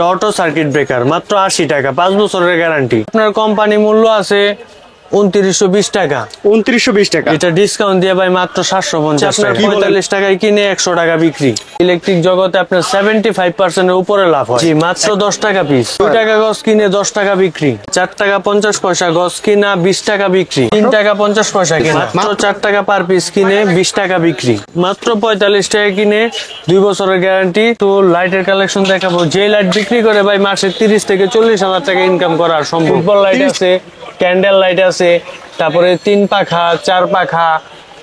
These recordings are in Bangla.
অটো সার্কিট ব্রেকার মাত্র 80 টাকা, 5 বছরের গ্যারান্টি। আপনার কোম্পানি মূল্য আছে 2920 টাকা। 2920 টাকা, এটা ডিসকাউন্ট দিয়ে ভাই মাত্র 750 টাকা। 45 টাকায় কিনে 100 টাকা বিক্রি। ইলেকট্রিক জগতে আপনার 75% এর উপরে লাভ হয়। জি, মাত্র 10 টাকা পিস। 2 টাকা গজ কিনে 10 টাকা বিক্রি। 4 টাকা 50 পয়সা গজ কিনা 20 টাকা বিক্রি। 3 টাকা 50 পয়সা কিনা মাত্র 4 টাকা পার পিস কিনে 20 টাকা বিক্রি। মাত্র 45 টাকা কিনে 2 বছরের গ্যারান্টি। তো লাইটের কালেকশন দেখাবো। যে লাইট বিক্রি করে ভাই মাসে 30 থেকে 40 হাজার টাকা ইনকাম করা সম্ভব। ফুটবল লাইট আছে, ক্যান্ডেল লাইট আছে, তারপরে 3 পাখা 4 পাখা,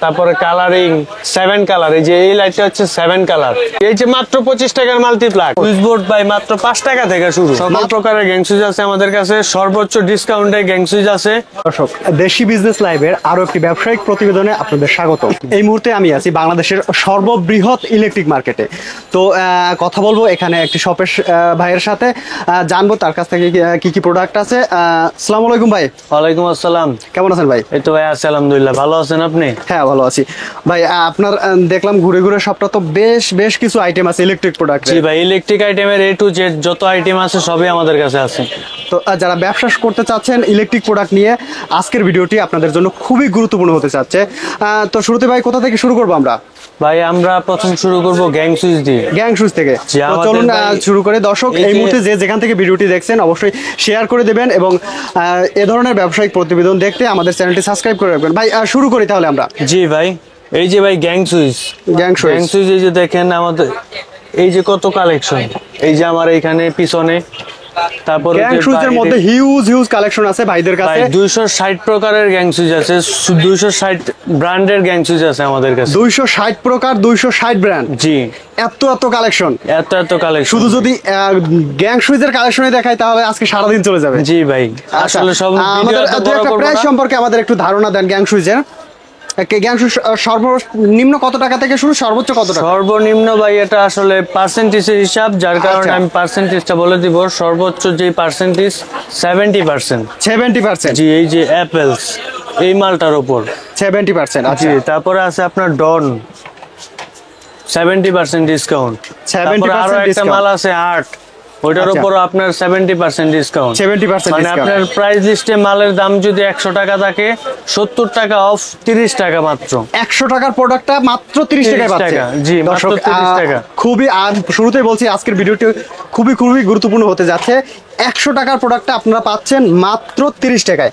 তারপরে কালারিং 7 কালার। এই যে এই লাইটটা হচ্ছে 7 কালার। এই যে মাত্র 25 টাকার মাল্টিপ্লাগ সুইচ বোর্ড ভাই মাত্র 5 টাকা থেকে শুরু। সকল প্রকারের গ্যাং সুইচ আছে আমাদের কাছে, সর্বোচ্চ ডিসকাউন্টে গ্যাং সুইচ আছে। দর্শক, দেশি বিজনেস লাইভের আরো একটি ব্যবসায়িক প্রতিবেদনে আপনাদের স্বাগত। এই মুহূর্তে আমি আছি বাংলাদেশের সর্ববৃহৎ ইলেকট্রিক মার্কেটে। তো কথা বলবো এখানে একটি শপের ভাইয়ের সাথে, জানবো তার কাছ থেকে কি কি প্রোডাক্ট আছে। আসসালামু আলাইকুম ভাই। ওয়ালাইকুম আসসালাম। কেমন আছেন ভাই? এই তো ভাই আছি আলহামদুলিল্লাহ। ভালো আছেন আপনি? হ্যাঁ ভালো আছি ভাই। আপনার দেখলাম ঘুরে ঘুরে সবটা তো বেশ কিছু আইটেম আছে ইলেকট্রিক প্রোডাক্ট। জি ভাই, ইলেকট্রিক আইটেমের A to Z যত আইটেম আছে সবই আমাদের কাছে আছে। তো যারা ব্যবসা করতে চাচ্ছেন ইলেকট্রিক প্রোডাক্ট নিয়ে, আজকের ভিডিওটি আপনাদের জন্য খুবই গুরুত্বপূর্ণ হতে যাচ্ছে। তো শুরুতে ভাই কোথা থেকে শুরু করবো আমরা? ভাই আমরা প্রথম শুরু করব গ্যাং সুইচ দিয়ে। গ্যাং সুইচ থেকে চলুন শুরু করে। দর্শক, এই মুহূর্তে যেখান থেকে ভিডিওটি দেখছেন অবশ্যই শেয়ার করে দেবেন এবং এ ধরনের ব্যবসায়িক প্রতিবেদন দেখতে আমাদের চ্যানেলটি সাবস্ক্রাইব করে রাখবেন। ভাই শুরু করি তাহলে আমরা। জি ভাই, এই যে ভাই গ্যাং সুইচ। এই যে দেখেন আমাদের এই যে কত কালেকশন। এই যে আমার এইখানে পিছনে, তারপর গ্যাং সুইচের মধ্যে হিউজ কালেকশন আছে ভাইদের কাছে। 260 প্রকারের গ্যাং সুইচ আছে, 260 ব্র্যান্ডের গ্যাং সুইচ আছে আমাদের কাছে। 260 প্রকার, 260 ব্র্যান্ড। জি, এত কালেকশন, এত কালেকশন। শুধু যদি গ্যাং সুইচের কালেকশনে দেখাই তাহলে আজকে সারাদিন চলে যাবে। জি ভাই, আসলে সব আমাদের একটা প্রাইস সম্পর্কে আমাদের একটু ধারণা দেন গ্যাং সুইচের। গ্যাং সুইচ সর্বনিম্ন কত টাকা থেকে শুরু, সর্বোচ্চ কত টাকা? সর্বনিম্ন ভাই এটা আসলে পার্সেন্টেজের হিসাব, যার কারণে আমি পার্সেন্টেজটা বলে দিব। সর্বোচ্চ যে পার্সেন্টেজ 70%। 70%? জি, এই যে অ্যাপেলস এই মালটার উপর 70%। জি, তারপরে আছে আপনার ডন 70% ডিসকাউন্ট। তারপরে আরো একটা মাল আছে আর্ট, ওইটার উপর আপনার 70% ডিসকাউন্ট। 70% মানে আপনার প্রাইস লিস্টে মালের দাম যদি 100 টাকা থাকে, 70 টাকা অফ, 30 টাকা মাত্র। 100 টাকার প্রোডাক্টটা মাত্র 30 টাকায় পাচ্ছেন। জি, মাত্র 30 টাকা। খুবই, শুরুতেই বলছি আজকের ভিডিওটি খুবই গুরুত্বপূর্ণ হতে যাচ্ছে। 100 টাকার প্রোডাক্টটা আপনারা পাচ্ছেন মাত্র 30 টাকায়।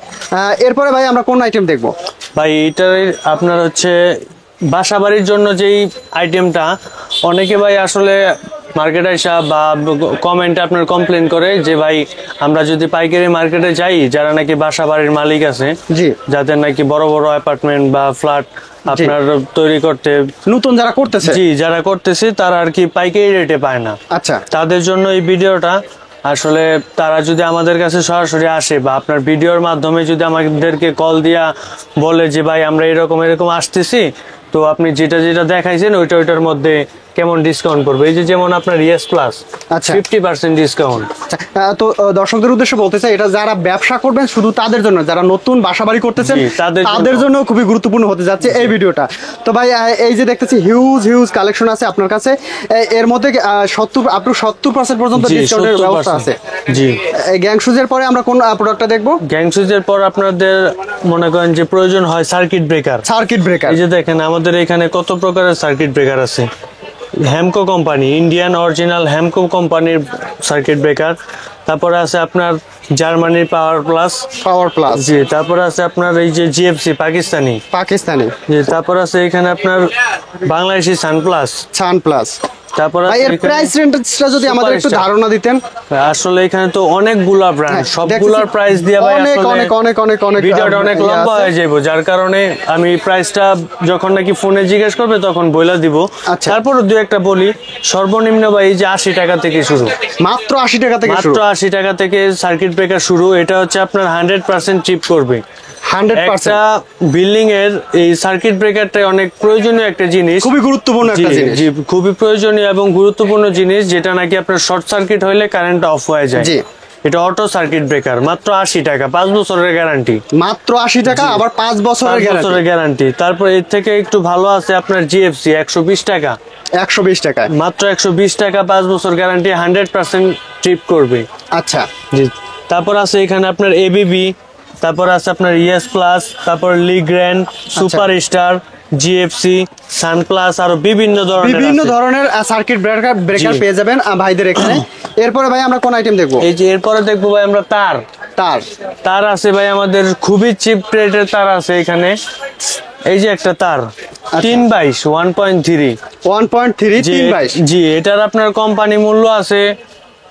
এরপরে ভাই আমরা কোন আইটেম দেখবো? ভাই এটার আপনার হচ্ছে বাসাবাড়ির জন্য যেই আইটেমটা, অনেকে ভাই আসলে মার্কেটে আসা বা কমেন্টে আপনার কমপ্লেন করে যে ভাই আমরা যদি পাইকারি মার্কেটে যাই, যারা নাকি বাসা বাড়ির মালিক আছে, জি, যাদের নাকি বড় অ্যাপার্টমেন্ট বা ফ্ল্যাট আপনার তৈরি করতে নতুন যারা করতেছে, জি যারা করতেছে, তারা আর কি পাইকারি রেটে পায় না। আচ্ছা, তাদের জন্য এই ভিডিওটা। আসলে তারা যদি আমাদের কাছে সরাসরি আসে বা আপনার ভিডিওর মাধ্যমে যদি আমাদেরকে কল দিয়া বলে যে ভাই আমরা এরকম আসতেছি, তো আপনি যেটা দেখাইছেন ওইটার মধ্যে কেমন ডিসকাউন্ট করবে। এই যে যেমন আপনার ইয়েস প্লাস 50% ডিসকাউন্ট। তো দর্শকদের উদ্দেশ্যে বলতে চাই, এটা যারা ব্যবসা করবেন শুধু তাদের জন্য, যারা নতুন বাসাবাড়ি করতেছেন তাদের জন্য খুবই গুরুত্বপূর্ণ হতে যাচ্ছে এই ভিডিওটা। তো ভাই এই যে দেখতেছি হিউজ কালেকশন আছে আপনার কাছে, এর মধ্যে 70% পর্যন্ত ডিসকাউন্টের ব্যবস্থা আছে। জি, গ্যাং সুইচের পরে আমরা কোন প্রোডাক্টটা দেখবো? গ্যাং সুইচের পর আপনাদের মনে করেন যে প্রয়োজন হয় সার্কিট ব্রেকার। এই যে দেখেন আমাদের এখানে কত প্রকারের সার্কিট ব্রেকার আছে। Hamko company, Indian original Hamko কোম্পানির সার্কিট ব্রেকার। তারপরে আছে আপনার জার্মানির পাওয়ার প্লাস। জি, তারপরে আছে আপনার এই যে জিএফসি পাকিস্তানি। জি, তারপরে আছে এখানে আপনার বাংলাদেশি সানপ্লাস। তারপর এর প্রাইস রেঞ্জটা যদি আমাদের একটু ধারণা দিতেন। আসলে এখানে তো অনেকগুলা ব্র্যান্ড, সবগুলার প্রাইস দিয়ে ভাই অনেক ভিডিওটা অনেক লম্বা হয়ে যাবে, যার কারণে আমি প্রাইসটা যখন নাকি ফোনে জিজ্ঞেস করবে তখন বইলা দিব। তারপর দুই একটা বলি। সর্বনিম্ন ভাই যে 80 টাকা থেকে শুরু, মাত্র 80 টাকা থেকে মাত্র 80 টাকা থেকে সার্কিট ব্রেকার শুরু। এটা হচ্ছে আপনার 100% চিপ করবে। 100% বিল্ডিং এর এই সার্কিট ব্রেকারটা অনেক প্রয়োজনীয় একটা জিনিস, খুবই গুরুত্বপূর্ণ একটা জিনিস। জি, খুবই প্রয়োজনীয় এবং গুরুত্বপূর্ণ জিনিস, যেটা নাকি আপনার শর্ট সার্কিট হইলে কারেন্ট অফ হয়ে যায়। জি, এটা অটো সার্কিট ব্রেকার মাত্র 80 টাকা, 5 বছরের গ্যারান্টি। মাত্র 80 টাকা, আবার 5 বছরের গ্যারান্টি। তারপর এর থেকে একটু ভালো আছে আপনার জিএফসি 120 টাকা। 120 টাকায়, মাত্র 120 টাকা, 5 বছর গ্যারান্টি, 100% ট্রিপ করবে। আচ্ছা জি, তারপর আছে এখানে আপনার এবিবি, তারপর আছে আপনার ইএস প্লাস, তারপর লিগ্র্যান্ড, সুপার স্টার, জিএফসি, সানপ্লাস, আরো বিভিন্ন ধরনের সার্কিট ব্রেকার পেয়ে যাবেন ভাইদের এখানে। এরপরে ভাই আমরা কোন আইটেম দেখবো? এই যে এরপরে দেখবো ভাই আমরা তার তার আছে ভাই, আমাদের খুবই চিপ রেটের তার আছে এখানে। এই যে একটা তার 322 1.3 322, জি, এটার আপনার কোম্পানি মূল্য আছে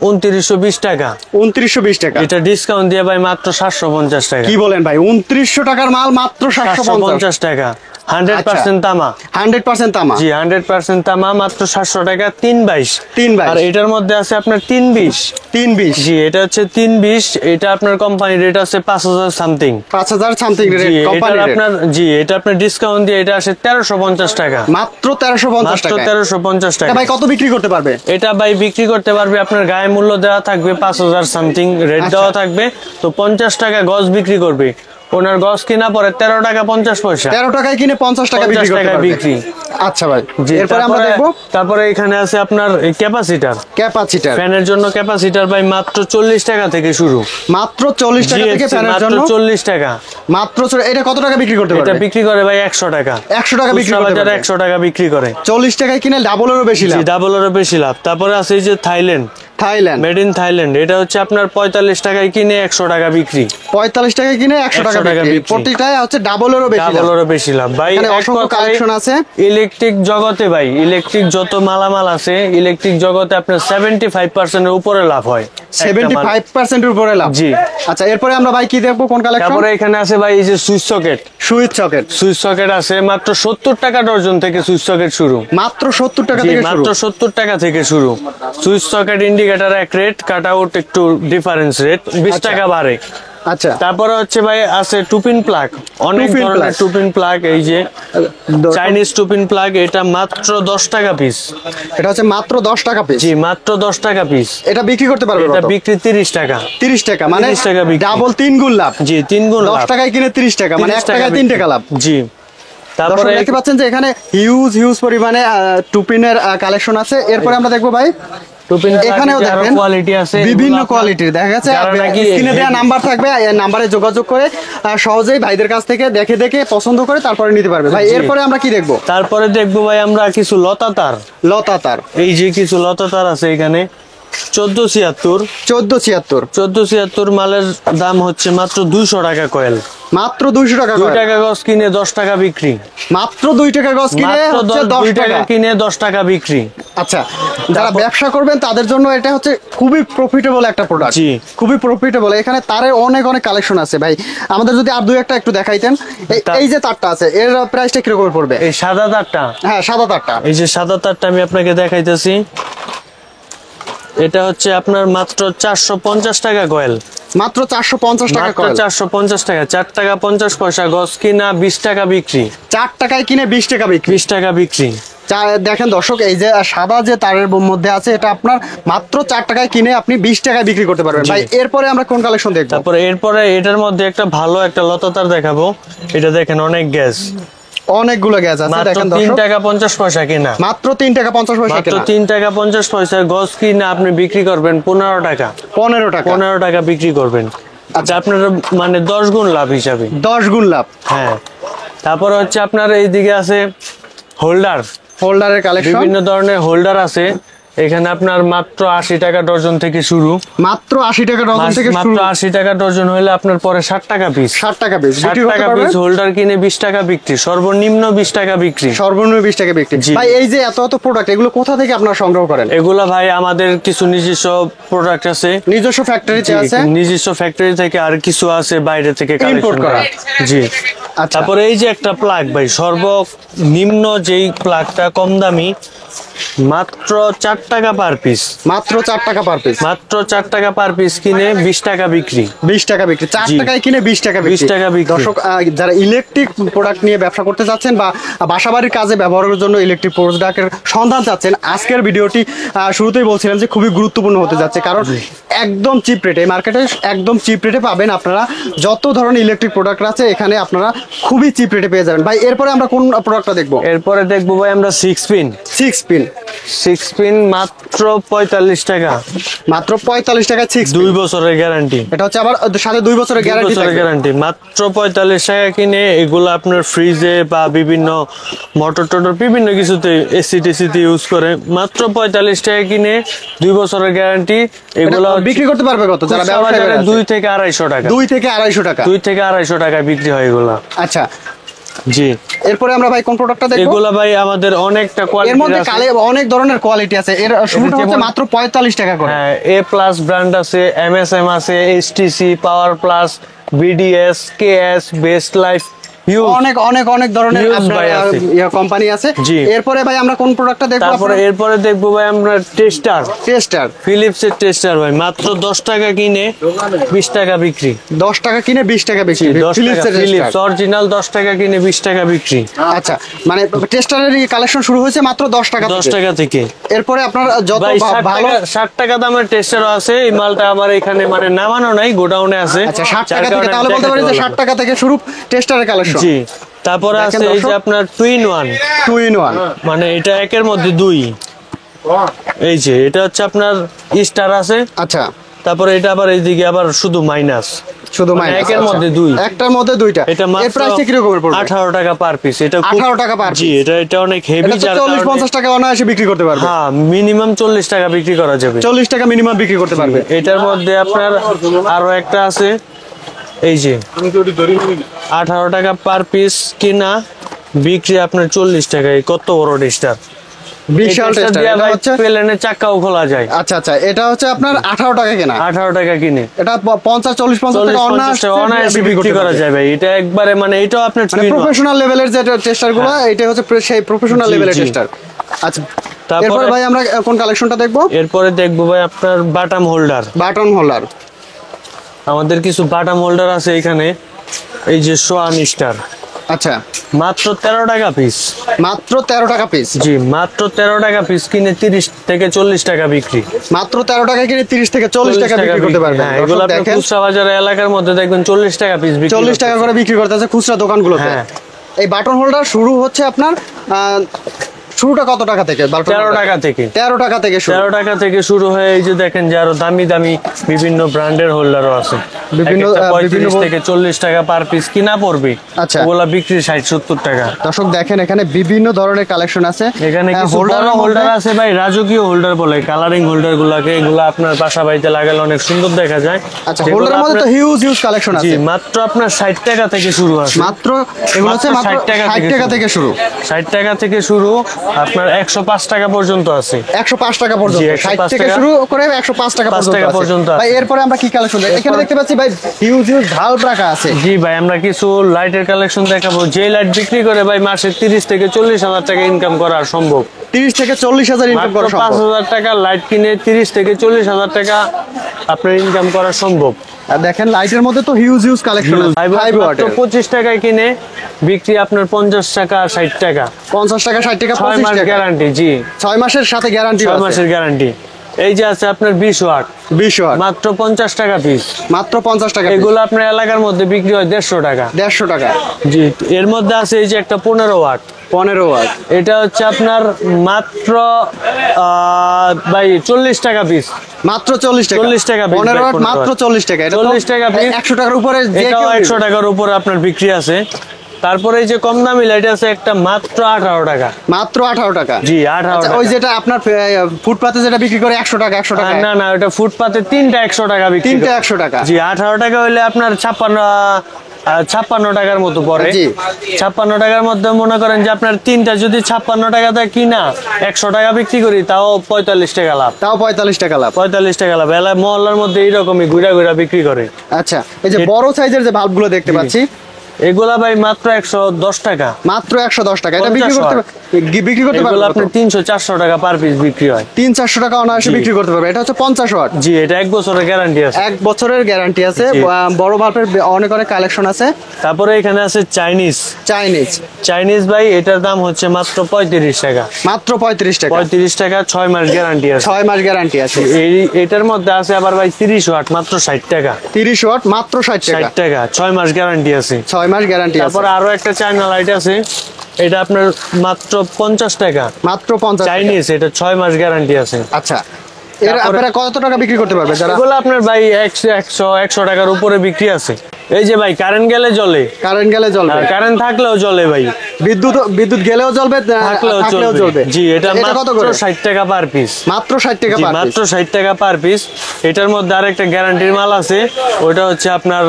2920 টাকা। 2920 টাকা, এটা ডিসকাউন্ট দিয়ে ভাই মাত্র 750 টাকা। কি বলেন ভাই, 2900 টাকার মাল মাত্র 750 টাকা, 100% তামা। 100% তামা, জি 100% তামা, মাত্র 700 টাকা। 322, আর এটার মধ্যে আছে আপনার 320, জি এটা হচ্ছে 320। এটা আপনার কোম্পানি রেট আছে 5000 something, 5000 something rate company rate আপনার। জি, এটা আপনার ডিসকাউন্ট দিয়ে এটা আসে 1350 টাকা, মাত্র 1350 টাকা। 1350 টাকা। ভাই কত বিক্রি করতে পারবে এটা? ভাই বিক্রি করতে পারবে আপনার গায়ে মূল্য দেওয়া থাকবে 5000 সামথিং, রেট দেওয়া থাকবে, তো 50 টাকা গজ বিক্রি করবে। ওনার গজ কিনা পরে 13 টাকা 50 পয়সা, 13 টাকায় কিনে 50 টাকা বিক্রি করতে পারবে। আচ্ছা ভাই, এরপরে আমরা দেখব। তারপরে এখানে আছে আপনার ক্যাপাসিটর, ফ্যানের জন্য ক্যাপাসিটর ভাই মাত্র 40 টাকা থেকে শুরু, মাত্র 40 টাকা থেকে ফ্যানের জন্য 40 টাকা মাত্র। এটা কত টাকা বিক্রি করতে পারবে? এটা বিক্রি করে ভাই 100 টাকা, 100 টাকা বিক্রি করতে পারবে। 100 টাকা বিক্রি করে, 40 টাকায় কিনে ডাবলেরও বেশি লাভ, ডাবলেরও বেশি লাভ। তারপরে আছে এই যে থাইল্যান্ড, মেড ইন থাইল্যান্ড, এটা হচ্ছে আপনার 45 টাকায় কিনে 100 টাকা বিক্রি, 45 টাকায় কিনে 100 টাকা বিক্রি, প্রতিটাই হচ্ছে ডাবলেরও বেশি লাভ ভাই। অসংখ্য কালেকশন আছে ইলেকট্রিক জগতে ভাই, ইলেকট্রিক যত মালামাল আছে ইলেকট্রিক জগতে আপনার 75% এর উপরে লাভ হয়, 75% এর উপরে লাভ। জি, আচ্ছা এরপরে আমরা ভাই কি দেখবো, কোন কালেকশন? তারপরে এখানে আছে ভাই এই যে সুইচ সকেট আছে মাত্র 70 টাকা ডজন থেকে সুইচ সকেট শুরু, মাত্র 70 টাকা থেকে শুরু, মাত্র 70 টাকা থেকে শুরু। সুইচ সকেট ইন্ডিকেটর এক রেট, কাট আউট একটু ডিফারেন্স রেট, 20 টাকা বাড়ে। আচ্ছা, তারপরে হচ্ছে ভাই আছে টুপিন প্লাগ, অনেক ধরনের টুপিন প্লাগ, এই যে চাইনিজ টুপিন প্লাগ, এটা মাত্র 10 টাকা পিস, এটা হচ্ছে মাত্র 10 টাকা পিস, জি মাত্র 10 টাকা পিস। এটা বিক্রি করতে পারবে? এটা বিক্রি 30 টাকা, 30 টাকা, মানে 30 টাকা বিক্রি, ডাবল 3 গুণ লাভ। জি 3 গুণ লাভ, 10 টাকায় কিনে 30 টাকা, মানে 1 টাকায় 3 টাকা লাভ। জি, তারপরে দেখতে পাচ্ছেন যে এখানে হিউজ পরিমাণে টুপিনের কালেকশন আছে। এরপরে আমরা দেখবো ভাই এখানেও দেখেন কোয়ালিটি আছে, বিভিন্ন কোয়ালিটির দেখা গেছে। স্ক্রিনে দেওয়া নাম্বার থাকবে, এই নাম্বারে যোগাযোগ করে সহজেই ভাইদের কাছ থেকে দেখে পছন্দ করে তারপরে নিতে পারবে ভাই। এরপরে আমরা কি দেখবো? তারপরে দেখবো ভাই আমরা কিছু লতা তার, এই যে কিছু লতা তার আছে এখানে 1476 মালের দাম হচ্ছে মাত্র 200 টাকা কয়েল, মাত্র 200 টাকা, 2 টাকা গজ কিনে 10 টাকা বিক্রি, মাত্র 2 টাকা গজ কিনে 10 টাকা কিনে 10 টাকা বিক্রি। আচ্ছা, যারা ব্যবসা করবেন তাদের জন্য এটা হচ্ছে খুবই প্রফিটেবল একটা প্রোডাক্ট, জি খুবই প্রফিটেবল। এখানে তারের অনেক কালেকশন আছে ভাই, আমাদের যদি আর দুই একটা একটু দেখাইতেন। এই যে তারটা আছে, এর প্রাইসটা কিরকম পড়বে? এই সাদা তারটা, হ্যাঁ সাদা তারটা, এই যে সাদা তারটা আমি আপনাকে দেখাইতেছি, এটা হচ্ছে আপনার মাত্র 450 টাকা কয়েল, মাত্র 450 টাকা কয়েল, 450 টাকা, 4 টাকা 50 পয়সা গজ কিনা, 20 টাকা বিক্রি, 4 টাকায় কিনে 20 টাকা বিক্রি, 20 টাকা বিক্রি। দেখেন দর্শক, এই যে সাদা যে তারের মধ্যে আছে, এটা আপনার মাত্র 4 টাকায় কিনে আপনি 20 টাকায় বিক্রি করতে পারবেন ভাই। এরপরে আমরা কোন কালেকশন দেখবো? তারপরে এরপরে এটার মধ্যে একটা ভালো একটা লতা তার দেখাবো, এটা দেখেন অনেক গ্যাস, অনেকগুলো গ্যাস আছে, দেখেন 3 টাকা 50 পয়সা কিনা, মাত্র 3 টাকা 50 পয়সা কিনা, 3 টাকা 50 পয়সা গজ কিনা আপনি বিক্রি করবেন 15 টাকা, 15 টাকা বিক্রি করবেন। আচ্ছা, আপনার মানে 10 গুণ লাভ হিসাবে, 10 গুণ লাভ। হ্যাঁ, তারপরে হচ্ছে আপনার এইদিকে আছে হোল্ডারের কালেকশন, বিভিন্ন ধরনের হোল্ডার আছে এখানে আপনার মাত্র 80 টাকা ডজন থেকে শুরু, মাত্র 80 টাকা ডজন থেকে শুরু, মাত্র 80 টাকা ডজন হলে আপনার পরে 60 টাকা পিস, 60 টাকা পিস, 60 টাকা পিস হোল্ডার কিনে 20 টাকা বিক্রি, সর্বনিম্ন 20 টাকা বিক্রি, সর্বনিম্ন 20 টাকা বিক্রি। ভাই এই যে এত প্রোডাক্ট, এগুলো কোথা থেকে আপনারা সংগ্রহ করেন? এগুলা ভাই আমাদের কিছু নিজস্ব প্রোডাক্ট আছে, নিজস্ব ফ্যাক্টরিতে আছে, নিজস্ব ফ্যাক্টরি থেকে, আর কিছু আছে বাইরে থেকে কালেকশন করা। জি, তারপরে এই যে একটা প্লাগ ভাই, সর্বনিম্ন যেই প্লাগটা কম দামি, মাত্র 4 টাকা পার পিস, মাত্র 4 টাকা পার পিস, মাত্র 4 টাকা পার পিস কিনে 20 টাকা বিক্রি, 20 টাকা বিক্রি, 4 টাকায় কিনে 20 টাকা বিক্রি, 20 টাকা বিক্রি। দর্শক, যারা ইলেকট্রিক প্রোডাক্ট নিয়ে ব্যবসা করতে চাচ্ছেন বা বাসাবাড়ির কাজে ব্যবহারের জন্য ইলেকট্রিক প্রোডাক্টের সন্ধান চাচ্ছেন, আজকের ভিডিওটি শুরুতেই বলছিলাম যে খুবই গুরুত্বপূর্ণ হতে যাচ্ছে, কারণ একদম চিপ রেটে, মার্কেটে একদম চিপ রেটে পাবেন আপনারা। যত ধরনের ইলেকট্রিক প্রোডাক্ট আছে এখানে আপনারা খুবই চিপ রেটে পেয়ে যাবেন ভাই। এরপরে আমরা কোন প্রোডাক্টটা দেখবো? এরপরে দেখবো ভাই আমরা 6 পিন, 6 পিন মাত্র 45 টাকা। মাত্র 45 টাকা 6 2 বছরের গ্যারান্টি। এটা হচ্ছে আবার সাথে 2 বছরের গ্যারান্টি বছরের গ্যারান্টি মাত্র 45 টাকা কিনে এগুলো আপনার ফ্রিজে বা বিভিন্ন মোটর টোটর বিভিন্ন কিছুতে এসি টিসিতে ইউজ করে মাত্র 45 টাকা কিনে 2 বছরের গ্যারান্টি। এগুলো বিক্রি করতে পারবে কত যারা ব্যবসা করে? 2 থেকে 250 টাকা। 2 থেকে 250 টাকা। 2 থেকে 250 টাকা বিক্রি হয় এগুলো। আচ্ছা জি। এরপরে আমরা ভাই কোন প্রোডাক্টটা দেখব? এগুলা ভাই আমাদের অনেকটা এর কোয়ালিটি মধ্যে অনেক ধরনের কোয়ালিটি আছে। এর শুরুটা হচ্ছে মাত্র 45 টাকা করে। হ্যাঁ, এ প্লাস ব্র্যান্ড আছে, এমএসএম আছে, HTC, power plus, BDS, KS, best life, অনেক অনেক অনেক ধরনের কোম্পানি আছে। এরপরে ভাই আমরা কোন প্রোডাক্টটা দেখব? তারপরে এরপরে দেখব ভাই আমরা টেস্টার। ফিলিপস এর টেস্টার ভাই মাত্র 10 টাকা কিনে 20 টাকা বিক্রি। 10 টাকা কিনে 20 টাকা বিক্রি। ফিলিপস অরিজিনাল 10 টাকা কিনে 20 টাকা বিক্রি। আচ্ছা, মানে টেস্টারের কালেকশন শুরু হয়েছে মাত্র 10 টাকা থেকে। এরপরে আপনার যত ভালো 60 টাকা দামের টেস্টারও আছে। এই মালটা আমার এখানে মানে নামানো নাই, গোডাউনে আছে। আচ্ছা, 60 টাকা থেকে তাহলে বলতে পারি যে 60 টাকা থেকে শুরু টেস্টারের কালেকশন। জি। তারপরে আছে এই যে আপনার 2 in 1 মানে এটা একের মধ্যে 2। এই যে এটা হচ্ছে আপনার স্টার আছে। আচ্ছা, তারপরে এটা আবার এইদিকে আবার শুধু মাইনাস, শুধু মাইনাস। একের মধ্যে 2, একটার মধ্যে 2টা। এর প্রাইস কি রকম পড়বে? 18 টাকা পার পিস। এটা 18 টাকা পার পিস। জি, এটা অনেক হেভি, যার 40-50 টাকা অনায়াসে বিক্রি করতে পারবে। হ্যাঁ, মিনিমাম 40 টাকা বিক্রি করা যাবে। 40 টাকা মিনিমাম বিক্রি করতে পারবে। এটার মধ্যে আপনার আরো একটা আছে, এই যে 18 টাকা পার পিস কিনা বিক্রি আপনার 40 টাকায়। কত বড় টেস্টার, বিশাল টেস্টার। এটা হচ্ছে প্লেনের চাকাও খোলা যায়। আচ্ছা আচ্ছা, এটা হচ্ছে আপনার 18 টাকা কেনা। 18 টাকা কিনে এটা 50 টাকা অনায়াসে বিক্রি করা যায় ভাই। এটা একবারে মানে এটাও আপনার প্রফেশনাল লেভেলের যে টেস্টার গুলো, এটা হচ্ছে সেই প্রফেশনাল লেভেলের টেস্টার। আচ্ছা, তারপরে ভাই আমরা কোন কালেকশনটা দেখবো? এরপরে দেখবো ভাই আপনার বাটাম হোল্ডার। আমাদের কিছু বাটাম হোল্ডার আছে এখানে। এই যে সোয়ান স্টার। আচ্ছা, মাত্র 13 টাকা পিস। মাত্র 13 টাকা পিস। জি, মাত্র 13 টাকা পিস কিনে 30 থেকে 40 টাকা বিক্রি। মাত্র 13 টাকা কিনে 30 থেকে 40 টাকা বিক্রি করতে পারবেন। হ্যাঁ, এগুলো আপনি খুচরা বাজারে এলাকার মধ্যে দেখবেন 40 টাকা পিস বিক্রি, 40 টাকা করে বিক্রি করতেছে খুচরা দোকানগুলোতে। এই বাটন হোল্ডার শুরু হচ্ছে আপনার শুরুটা কত টাকা থেকে? 13 টাকা থেকে। 13 টাকা থেকে শুরু। 13 টাকা থেকে শুরু হয়ে এই যে দেখেন যে আরো দামি দামি বিভিন্ন ব্র্যান্ডের হোল্ডারও আছে। বিভিন্ন 35 থেকে 40 টাকা পার পিস কিনা পড়বে। আচ্ছা, ওগুলা বিক্রি 60-70 টাকা। দর্শক দেখেন এখানে বিভিন্ন ধরনের কালেকশন আছে। এখানে কিছু হোল্ডার আছে ভাই, রাজকীয় হোল্ডার বলে, কালারিং হোল্ডার গুলাকে। এগুলো আপনার বাসা বাড়িতে লাগালে অনেক সুন্দর দেখা যায়। আচ্ছা, হোল্ডারের মধ্যে তো হিউজ কালেকশন আছে। জি, মাত্র আপনার 60 টাকা থেকে শুরু আছে। মাত্র এগুলো হচ্ছে মাত্র 60 টাকা থেকে শুরু। 60 টাকা থেকে শুরু আপনার 105 টাকা পর্যন্ত আছে। 105 টাকা পর্যন্ত। 60 থেকে শুরু করে 105 টাকা পর্যন্ত আছে। ভাই এরপরে আমরা কি কালেকশন দেখব? এখানে দেখতে পাচ্ছি ভাই হিউজ ভাল্ব রাখা আছে। জি ভাই, আমরা কিছু লাইটের কালেকশন দেখাবো। যে লাইট বিক্রি করে ভাই মাসে 30 থেকে 40 হাজার টাকা ইনকাম করা সম্ভব। 30 থেকে 40 হাজার ইনকাম করা সম্ভব। 5,000 টাকা লাইট কিনে 30 থেকে 40 হাজার টাকা আপনার ইনকাম করা সম্ভব। আর দেখেন লাইটের মধ্যে তো হিউজ কালেকশন আছে। 5 ওয়াটের 25 টাকায় কিনে বিক্রি আপনার 50 টাকা 60 টাকা। 50 টাকা 60 টাকা 6 মাস গ্যারান্টি। জি, 6 মাসের সাথে গ্যারান্টি আছে। 6 মাসের গ্যারান্টি। এই যে আছে আপনার 20 ওয়াট। মাত্র 50 টাকা পিস। মাত্র 50 টাকা। এগুলো আপনার এলাকার মধ্যে বিক্রি হয় 150 টাকা। 150 টাকা। জি, এর মধ্যে আছে এই যে একটা 15 ওয়াট। এটা হচ্ছে আপনার মাত্র ভাই 40 টাকা পিস। মাত্র 40 টাকা। 40 টাকা পিস। 15 ওয়াট মাত্র 40 টাকা। এটা 40 টাকা পিস। 100 টাকার উপরে, এটাও 100 টাকার উপরে আপনার বিক্রি আছে। তারপরে এই যে কম দামি লাইট আছে একটা মাত্র 18 টাকা। মাত্র 18 টাকা। জি, 18 টাকা। ওই যেটা আপনার ফুটপাতে যেটা বিক্রি করে 100 টাকা 100 টাকা। না, ওটা ফুটপাতে 3টা 100 টাকা বিক্রি। 3টা 100 টাকা। জি, 18 টাকা হইলে আপনার 56 টাকার মতো পড়ে। 56 টাকার মধ্যে মনে করেন যে আপনার 3টা যদি 56 টাকা দিয়ে কিনা 100 টাকা বিক্রি করি, তাও 45 টাকা লাভ। 45 টাকা লাভ। মহল্লার মধ্যে এইরকমই ঘুরা বিক্রি করে। আচ্ছা, এই যে বড় সাইজের যে বাল্বগুলো দেখতে পাচ্ছি, এগুলা ভাই মাত্র 110 টাকা। মাত্র 110 টাকা। এটা বিক্রি করতে পারবেন আপনি 300-400 টাকা পার পিস বিক্রি হয়। 300-400 টাকা অনায়াসে বিক্রি করতে পারবে। এটা হচ্ছে 50 ওয়াট। জি, এটা 1 বছরের গ্যারান্টি আছে। 1 বছরের গ্যারান্টি আছে। বড় বাল্বের অনেক কালেকশন আছে। তারপরে এখানে আছে চাইনিজ ভাই, এটার দাম হচ্ছে মাত্র 35 টাকা। মাত্র 35 টাকা। 35 টাকা, 6 মাস গ্যারান্টি আছে। 6 মাস গ্যারান্টি আছে। এটার মধ্যে আছে আবার ভাই 30 ওয়াট মাত্র 60 টাকা। 30 ওয়াট মাত্র 60 টাকা। 6 মাস গ্যারান্টি আছে। 6 6 মাস গ্যারান্টি আছে। তারপর আরো একটা চায়না লাইট আছে, এটা আপনার মাত্র 50 টাকা, মাত্র 50 টাকা। চাইনিজ, এটা 6 মাস গ্যারান্টি আছে। আচ্ছা, এর আপনারা কত টাকা বিক্রি করতে পারবে যারা? এগুলো আপনার ভাই 100 টাকার উপরে বিক্রি আছে। এই যে ভাই কারেন্ট গেলে জ্বলে, কারেন্ট গেলে জ্বলবে, কারেন্ট থাকলেও জ্বলে ভাই, বিদ্যুৎ গেলেও জ্বলবে, থাকলেও জ্বলবে। জি, এটা কত মাত্র করে? 60 টাকা পার পিস। মাত্র 60 টাকা পার পিস। মাত্র 60 টাকা পার পিস। এটার মধ্যে আরেকটা গ্যারান্টির মাল আছে, ওটা হচ্ছে আপনার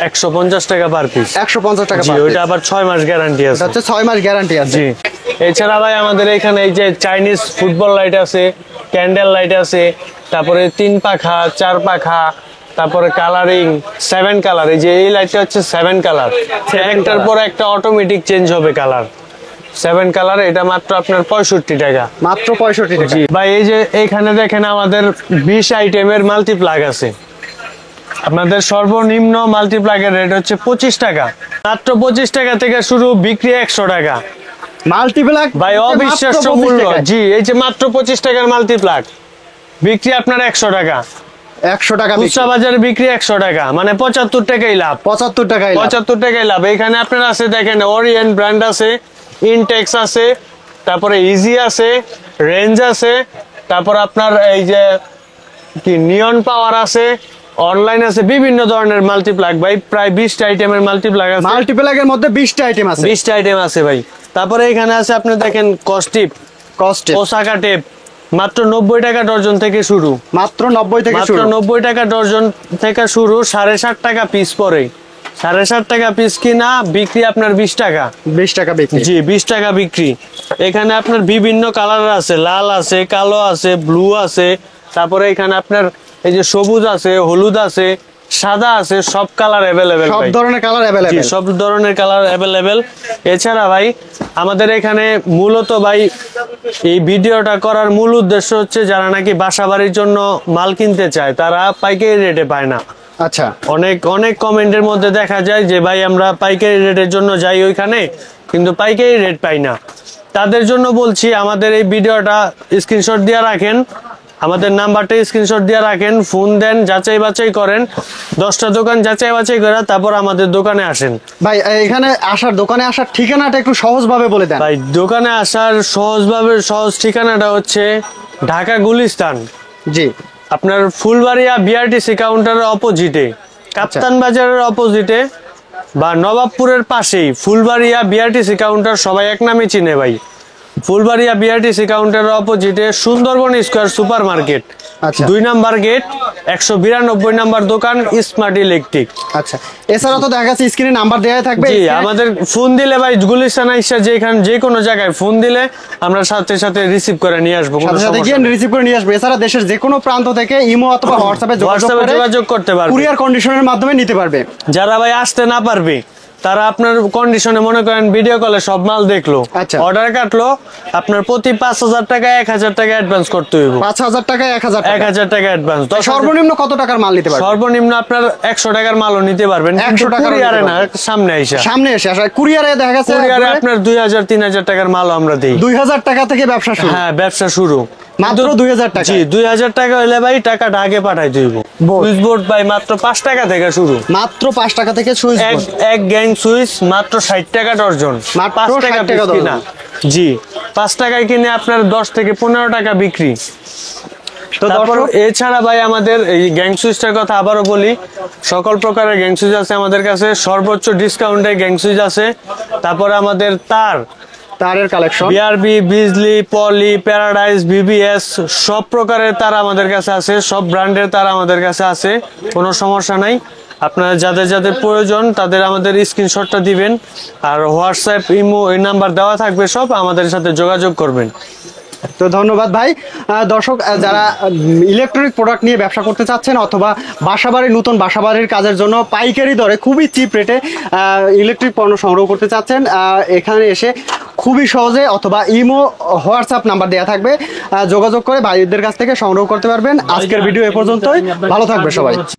150 টাকা পার পিস। 150 টাকা জি, পার পিস। ওইটা আবার 6 মাস গ্যারান্টি আছে। এটা হচ্ছে 6 মাস গ্যারান্টি আছে। জি, এছাড়া ভাই আমাদের এখানে এই যে চাইনিজ ফুটবল লাইট আছে, ক্যান্ডেল লাইট আছে, তারপরে 3 পাখা 4 পাখা, তারপরে কালারিং 7 কালার। এই যে এই লাইটটা হচ্ছে 7 কালার, একটার পর একটা অটোমেটিক চেঞ্জ হবে কালার। 7 কালার, এটা মাত্র আপনার 65 টাকা। মাত্র 65 টাকা। জি ভাই, এই যে এখানে দেখেন আমাদের 20 আইটেমের মাল্টিপ্লাগ আছে। আপনাদের সর্বনিম্ন মাল্টিপ্লাগের রেট হচ্ছে 25 টাকা। মাত্র 25 টাকা থেকে শুরু, বিক্রি 100 টাকা। মাল্টিপ্লাগ ভাই অবিশ্বাস্য মূল্য। জি, এই যে মাত্র 25 টাকার মাল্টিপ্লাগ, বিক্রি আপনার 100 টাকা। 100 টাকা খুচরা বাজারে বিক্রি 100 টাকা, মানে 75 টাকাই লাভ। 75 টাকায় 75 টাকাই লাভ। এখানে আপনার আছে দেখেন, ওরিয়েন্ট ব্র্যান্ড আছে, ইনটেক্স আছে, তারপরে ইজি আছে, রেঞ্জ আছে, তারপর আপনার এই যে কি নিয়ন পাওয়ার আছে, অনলাইন আছে, বিভিন্ন ধরনের মাল্টিপ্লাগ ভাই, প্রায় 20টা আইটেমের মাল্টিপ্লাগ আছে। মাল্টিপ্লাগের মধ্যে 20টা আইটেম আছে। 20টা আইটেম আছে ভাই। তারপরে এখানে আছে আপনি দেখেন কস্টিপ, ওসাকা টেপ, মাত্র 90 টাকা ডর্জন থেকে শুরু। মাত্র 90 থেকে শুরু। মাত্র 90 টাকা ডর্জন থেকে শুরু, 7.5 টাকা পিস পরে। 7.5 টাকা পিস কিনা, বিক্রি আপনার 20 টাকা। 20 টাকা বিক্রি। জি, 20 টাকা বিক্রি। এখানে আপনার বিভিন্ন কালার আছে, লাল আছে, কালো আছে, ব্লু আছে, তারপরে এখানে আপনার এই যে সবুজ আছে, হলুদ আছে, সাদা আছে, সব কালার অ্যাভেলেবেল। সব ধরনের কালার অ্যাভেলেবেল। সব ধরনের কালার অ্যাভেলেবেল। এছাড়া ভাই আমাদের এখানে মূলত ভাই এই ভিডিওটা করার মূল উদ্দেশ্য হচ্ছে যারা নাকি বাসা বাড়ির জন্য মাল কিনতে চায়, তারা পাইকারি রেটে পায় না। আচ্ছা, অনেক কমেন্টের মধ্যে দেখা যায় যে ভাই আমরা পাইকারি রেটের জন্য যাই ওইখানে, কিন্তু পাইকারি রেট পাই না। তাদের জন্য বলছি, আমাদের এই ভিডিওটা স্ক্রিনশট দিয়ে রাখেন, আমাদের নাম্বারটা স্ক্রিনশট দিয়ে রাখেন, ফোন দেন, যাচাই বাছাই করেন, 10টা দোকান যাচাই বাছাই করে তারপর আমাদের দোকানে আসেন। ভাই এখানে দোকানে আসার ঠিকানাটা একটু সহজভাবে বলে দেন। ভাই দোকানে আসার সহজ ঠিকানাটা হচ্ছে ঢাকা গুলিস্তান। জি, আপনার ফুলবাড়িয়া বিআরটিসি কাউন্টারের অপোজিটে, কাপ্তান বাজারের অপোজিটে বা নবাবপুরের পাশেই ফুলবাড়িয়া বিআরটিসি কাউন্টার, সবাই এক নামে চিনে ভাই। ফুলবাড়িয়া বিআরটিসি কাউন্টারের অপোজিটে সুন্দরবন স্কয়ার সুপার মার্কেট, আচ্ছা, 2 নাম্বার গেট, 192 নাম্বার দোকান, স্মার্ট ইলেকট্রিক। আচ্ছা, এছাড়া তো দেখা যাচ্ছে স্ক্রিনে নাম্বার দেওয়া থাকবে। জি, আমাদের ফোন দিলে ভাই গুলিস্তান আইসা যে কোনো জায়গায় ফোন দিলে আমরা সাথে সাথে রিসিভ করে নিয়ে আসবো, সাথে গিয়ে রিসিভ করে নিয়ে আসবো। এছাড়া দেশের যে কোনো প্রান্ত থেকে ইমো অথবা হোয়াটসঅ্যাপে যোগাযোগ করতে পারবে, কুরিয়ার কন্ডিশনের মাধ্যমে নিতে পারবে। যারা ভাই আসতে না পারবে তারা আপনার কন্ডিশনে মনে করেন ভিডিও কলে সব মাল দেখলো, অর্ডার কাটলো, আপনার প্রতি 5,000 টাকা 1,000 টাকা অ্যাডভান্স করতে হইব। 5,000 টাকা 1,000 টাকা অ্যাডভান্স। সর্বনিম্ন কত টাকার মাল নিতে পারবেন? সর্বনিম্ন আপনার 100 টাকার মালও নিতে পারবেন, 100 টাকা কুরিয়ারে না, সামনে এসে কুরিয়ারে দেখা গেছে কুরিয়ারে আপনার 2,000-3,000 টাকার মালও আমরা দেই। 2,000 টাকা থেকে ব্যবসা শুরু। হ্যাঁ, ব্যবসা শুরু মাত্র 2,000 টাকা। জি, 2,000 টাকা হলে ভাই টাকাটা আগে পাঠাই দিব। সুইচ বোর্ড ভাই মাত্র 5 টাকা থেকে শুরু। মাত্র 5 টাকা থেকে সুইচ বোর্ড। এক গ্যাং সুইচ মাত্র 60 টাকা ডর্জন। 5 টাকা কিনা। জি, 5 টাকায় কিনে আপনার 10 থেকে 15 টাকা বিক্রি। তো তারপর এছাড়া ভাই আমাদের এই গ্যাং সুইচটার কথা আবারও বলি, সকল প্রকারের গ্যাং সুইচ আছে আমাদের কাছে, সর্বোচ্চ ডিসকাউন্টে গ্যাং সুইচ আছে। তারপরে আমাদের তারের কালেকশন, বিআরবি, বিজলি, পলি, প্যারাডাইস, বিবিএস, সব প্রকারের তার আমাদের কাছে আছে, সব ব্র্যান্ডের তার আমাদের কাছে আছে, কোনো সমস্যা নাই। আপনারা যাদের প্রয়োজন তাদের আমাদের স্ক্রিনশটটা দিবেন, আর হোয়াটসঅ্যাপ, ইমো এই নাম্বার দেওয়া থাকবে, সব আমাদের সাথে যোগাযোগ করবেন। তো ধন্যবাদ ভাই। দর্শক, যারা ইলেকট্রনিক প্রোডাক্ট নিয়ে ব্যবসা করতে চাচ্ছেন অথবা নতুন বাসাবাড়ির কাজের জন্য পাইকারি দরে খুবই চিপ রেটে ইলেকট্রিক পণ্য সংগ্রহ করতে চাচ্ছেন, এখানে এসে খুবই সহজে অথবা ইমো, হোয়াটসঅ্যাপ নাম্বার দেওয়া থাকবে, যোগাযোগ করে ভাইদের কাছ থেকে সংগ্রহ করতে পারবেন। আজকের ভিডিও এ পর্যন্তই, ভালো থাকবে সবাই।